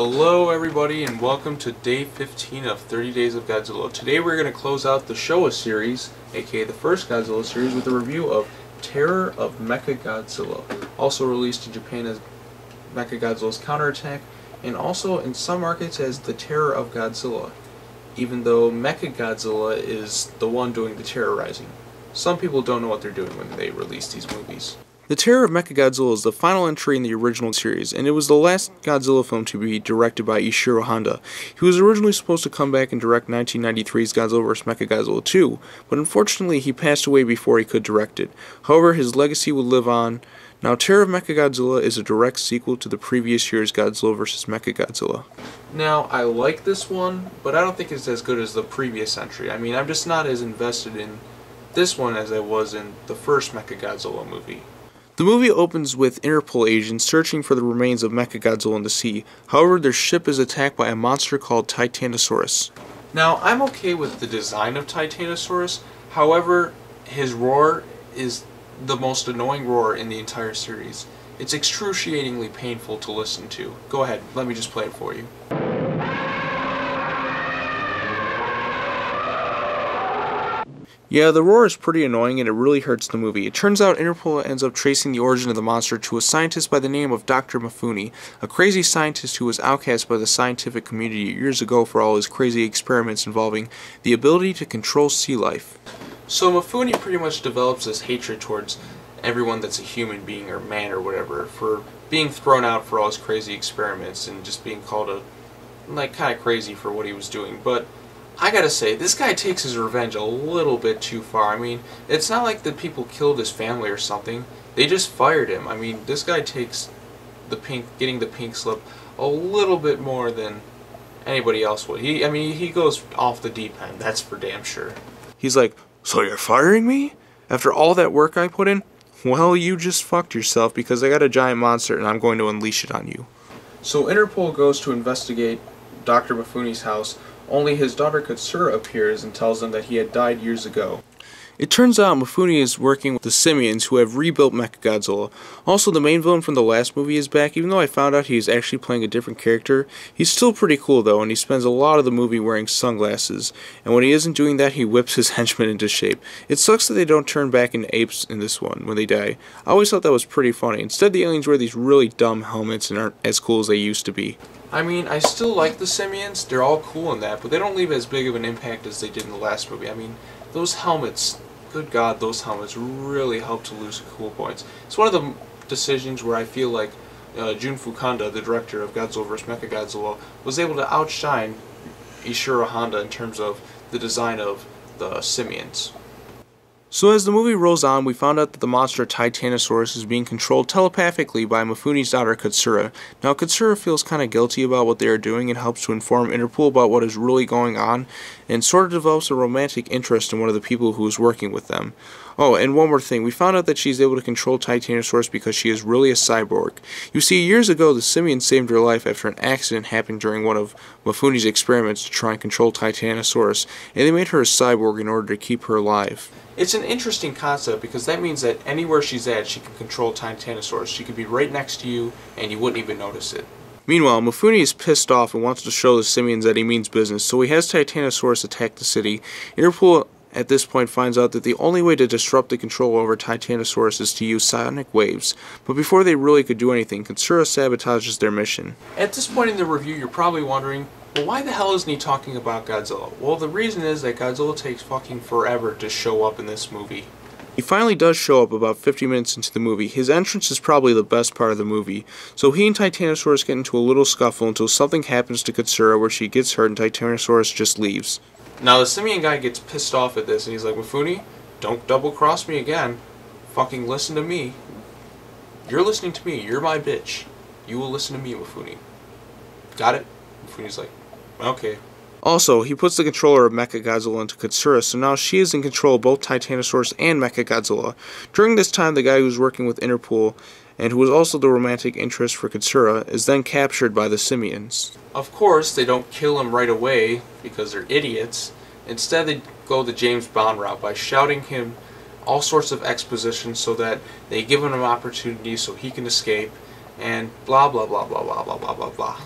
Hello everybody and welcome to day 15 of 30 Days of Godzilla. Today we're going to close out the Showa series, aka the first Godzilla series, with a review of Terror of Mechagodzilla, also released in Japan as Mechagodzilla's Counterattack, and also in some markets as The Terror of Godzilla, even though Mechagodzilla is the one doing the terrorizing. Some people don't know what they're doing when they release these movies. The Terror of Mechagodzilla is the final entry in the original series, and it was the last Godzilla film to be directed by Ishiro Honda. He was originally supposed to come back and direct 1993's Godzilla vs. Mechagodzilla 2, but unfortunately he passed away before he could direct it. However, his legacy would live on. Now, Terror of Mechagodzilla is a direct sequel to the previous year's Godzilla vs. Mechagodzilla. Now, I like this one, but I don't think it's as good as the previous entry. I mean, I'm just not as invested in this one as I was in the first Mechagodzilla movie. The movie opens with Interpol agents searching for the remains of Mechagodzilla in the sea. However, their ship is attacked by a monster called Titanosaurus. Now, I'm okay with the design of Titanosaurus. However, his roar is the most annoying roar in the entire series. It's excruciatingly painful to listen to. Go ahead, let me just play it for you. Yeah, the roar is pretty annoying and it really hurts the movie. It turns out Interpol ends up tracing the origin of the monster to a scientist by the name of Dr. Mifune, a crazy scientist who was outcast by the scientific community years ago for all his crazy experiments involving the ability to control sea life. So Mifune pretty much develops this hatred towards everyone that's a human being or man or whatever for being thrown out for all his crazy experiments and just being called kind of crazy for what he was doing. But I gotta say, this guy takes his revenge a little bit too far. I mean, it's not like the people killed his family or something. They just fired him. I mean, this guy takes getting the pink slip a little bit more than anybody else would. He goes off the deep end, that's for damn sure. He's like, "So you're firing me? After all that work I put in? Well, you just fucked yourself because I got a giant monster and I'm going to unleash it on you." So Interpol goes to investigate Dr. Mifune's house. Only his daughter Katsura appears and tells them that he had died years ago. It turns out Mifune is working with the simians who have rebuilt Mechagodzilla. Also, the main villain from the last movie is back. Even though I found out he's actually playing a different character, he's still pretty cool though, and he spends a lot of the movie wearing sunglasses. And when he isn't doing that, he whips his henchmen into shape. It sucks that they don't turn back into apes in this one when they die. I always thought that was pretty funny. Instead, the aliens wear these really dumb helmets and aren't as cool as they used to be. I mean, I still like the simians, they're all cool in that, but they don't leave as big of an impact as they did in the last movie. I mean, those helmets, good God, those helmets really help to lose cool points. It's one of the decisions where I feel like Jun Fukanda, the director of Godzilla vs. Mechagodzilla, was able to outshine Ishiro Honda in terms of the design of the simians. So as the movie rolls on, we found out that the monster Titanosaurus is being controlled telepathically by Mifune's daughter Katsura. Now Katsura feels kind of guilty about what they are doing and helps to inform Interpol about what is really going on, and sort of develops a romantic interest in one of the people who is working with them. Oh, and one more thing, we found out that she's able to control Titanosaurus because she is really a cyborg. You see, years ago the simian saved her life after an accident happened during one of Mifune's experiments to try and control Titanosaurus, and they made her a cyborg in order to keep her alive. It's an interesting concept because that means that anywhere she's at, she can control Titanosaurus. She could be right next to you and you wouldn't even notice it. Meanwhile, Mifune is pissed off and wants to show the simians that he means business, so he has Titanosaurus attack the city. Interpol at this point finds out that the only way to disrupt the control over Titanosaurus is to use sonic waves. But before they really could do anything, Katsura sabotages their mission. At this point in the review, you're probably wondering, well, why the hell isn't he talking about Godzilla? Well, the reason is that Godzilla takes fucking forever to show up in this movie. He finally does show up about 50 minutes into the movie. His entrance is probably the best part of the movie. So he and Titanosaurus get into a little scuffle until something happens to Katsura where she gets hurt and Titanosaurus just leaves. Now the simian guy gets pissed off at this and he's like, "Mifune, don't double cross me again. Fucking listen to me. You're listening to me. You're my bitch. You will listen to me, Mifune. Got it?" Mifune's like, "Okay." Also, he puts the controller of Mechagodzilla into Katsura, so now she is in control of both Titanosaurus and Mechagodzilla. During this time, the guy who's working with Interpol, and who was also the romantic interest for Katsura, is then captured by the simians. Of course, they don't kill him right away, because they're idiots. Instead, they go the James Bond route by shouting him all sorts of exposition so that they give him an opportunity so he can escape, and blah blah blah blah blah blah blah blah blah.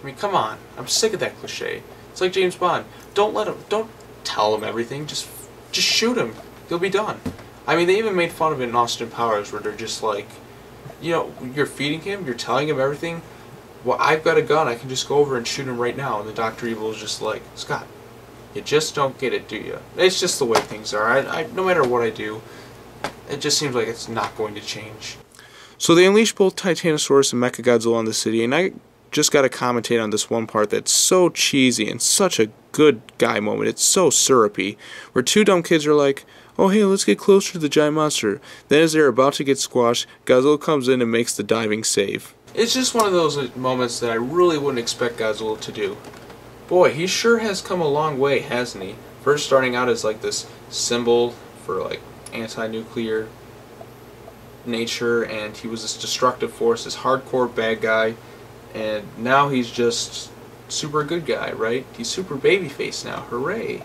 I mean, come on. I'm sick of that cliche. It's like James Bond. Don't tell him everything. Just shoot him. He'll be done. I mean, they even made fun of it in Austin Powers, where they're just like, you know, you're feeding him, you're telling him everything. Well, I've got a gun. I can just go over and shoot him right now. And the Dr. Evil is just like, Scott, you just don't get it, do you? It's just the way things are. No matter what I do, it just seems like it's not going to change. So they unleash both Titanosaurus and Mechagodzilla on the city, and I just got to commentate on this one part that's so cheesy and such a good guy moment. It's so syrupy, where two dumb kids are like, oh hey, let's get closer to the giant monster. Then as they're about to get squashed, Godzilla comes in and makes the diving save. It's just one of those moments that I really wouldn't expect Godzilla to do. Boy, he sure has come a long way, hasn't he? First starting out as like this symbol for like anti-nuclear nature, and he was this destructive force, this hardcore bad guy, and now he's just super good guy, right? He's super babyface now, hooray!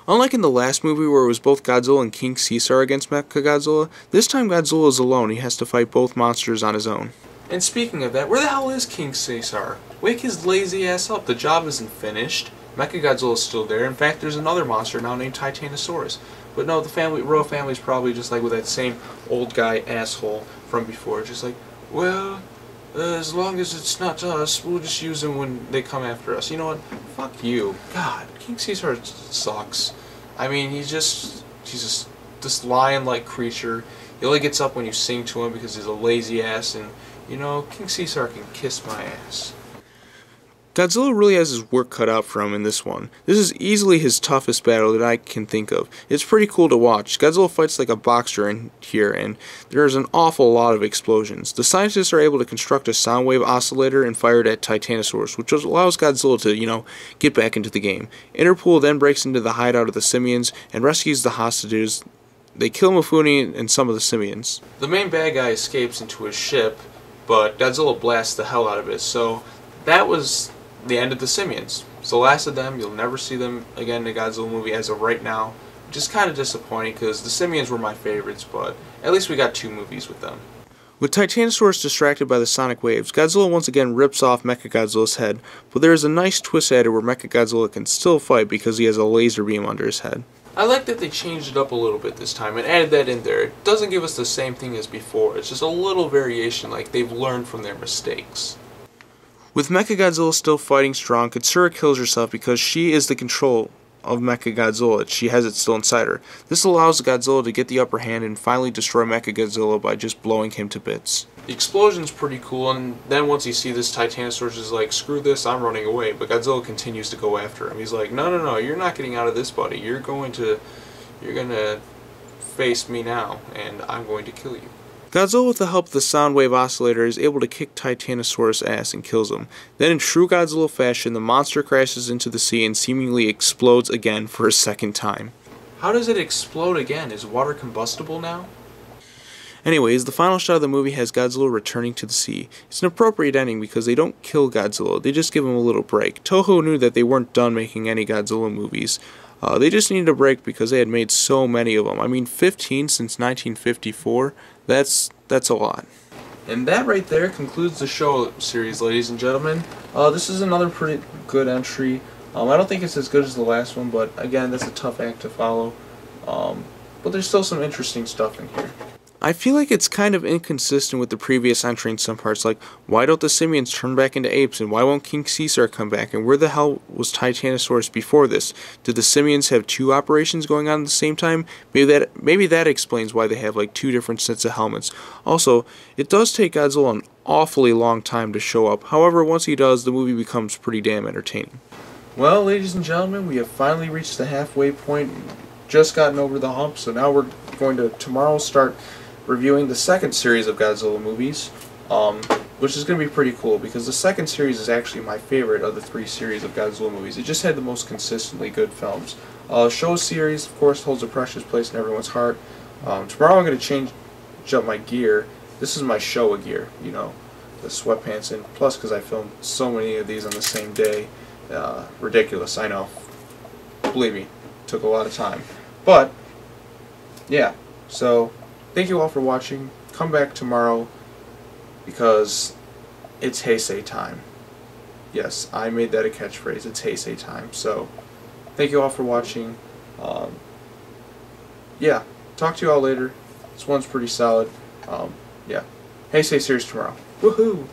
Unlike in the last movie where it was both Godzilla and King Caesar against Mechagodzilla, this time Godzilla is alone. He has to fight both monsters on his own. And speaking of that, where the hell is King Caesar? Wake his lazy ass up. The job isn't finished. Mechagodzilla is still there. In fact, there's another monster now named Titanosaurus. But no, the royal family's probably just like with that same old guy asshole from before. Just like, well, as long as it's not us, we'll just use them when they come after us. You know what? Fuck you. God, King Caesar sucks. I mean, he's just this lion-like creature. He only gets up when you sing to him because he's a lazy ass, and you know, King Caesar can kiss my ass. Godzilla really has his work cut out for him in this one. This is easily his toughest battle that I can think of. It's pretty cool to watch. Godzilla fights like a boxer in here, and there's an awful lot of explosions. The scientists are able to construct a sound wave oscillator and fire it at Titanosaurus, which allows Godzilla to, you know, get back into the game. Interpol then breaks into the hideout of the simians and rescues the hostages. They kill Mifune and some of the simians. The main bad guy escapes into his ship, but Godzilla blasts the hell out of it, so that was the end of the simians. It's the last of them. You'll never see them again in a Godzilla movie as of right now, which is kind of disappointing because the simians were my favorites, but at least we got 2 movies with them. With Titanosaurus distracted by the sonic waves, Godzilla once again rips off Mechagodzilla's head, but there is a nice twist added where Mechagodzilla can still fight because he has a laser beam under his head. I like that they changed it up a little bit this time and added that in there. It doesn't give us the same thing as before. It's just a little variation, like they've learned from their mistakes. With Mechagodzilla still fighting strong, Katsura kills herself because she is the control of Mechagodzilla. She has it still inside her. This allows Godzilla to get the upper hand and finally destroy Mechagodzilla by just blowing him to bits. The explosion's pretty cool, and then once you see this, Titanosaurus is like, screw this, I'm running away. But Godzilla continues to go after him. He's like, no, you're not getting out of this, buddy. You're gonna face me now, and I'm going to kill you. Godzilla, with the help of the sound wave oscillator, is able to kick Titanosaurus' ass and kills him. Then in true Godzilla fashion, the monster crashes into the sea and seemingly explodes again for a second time. How does it explode again? Is water combustible now? Anyways, the final shot of the movie has Godzilla returning to the sea. It's an appropriate ending because they don't kill Godzilla, they just give him a little break. Toho knew that they weren't done making any Godzilla movies. They just needed a break because they had made so many of them. I mean, 15 since 1954, that's a lot. And that right there concludes the Showa series, ladies and gentlemen. This is another pretty good entry. I don't think it's as good as the last one, but again, that's a tough act to follow. But there's still some interesting stuff in here. I feel like it's kind of inconsistent with the previous entry in some parts, like, why don't the simians turn back into apes, and why won't King Caesar come back, and where the hell was Titanosaurus before this? Did the simians have 2 operations going on at the same time? Maybe that explains why they have like 2 different sets of helmets. Also, it does take Godzilla an awfully long time to show up. However, once he does, the movie becomes pretty damn entertaining. Well, ladies and gentlemen, we have finally reached the halfway point, just gotten over the hump, so now we're going to tomorrow start reviewing the second series of Godzilla movies, which is going to be pretty cool because the second series is actually my favorite of the 3 series of Godzilla movies. It just had the most consistently good films. Showa series, of course, holds a precious place in everyone's heart. Tomorrow I'm going to change up my gear. This is my Showa gear, you know, the sweatpants, and plus because I filmed so many of these on the same day. Ridiculous, I know. Believe me, it took a lot of time. But, yeah, so thank you all for watching. Come back tomorrow because it's Heisei time. Yes, I made that a catchphrase. It's Heisei time. So, thank you all for watching. Yeah, talk to you all later. This one's pretty solid. Yeah. Heisei series tomorrow. Woohoo!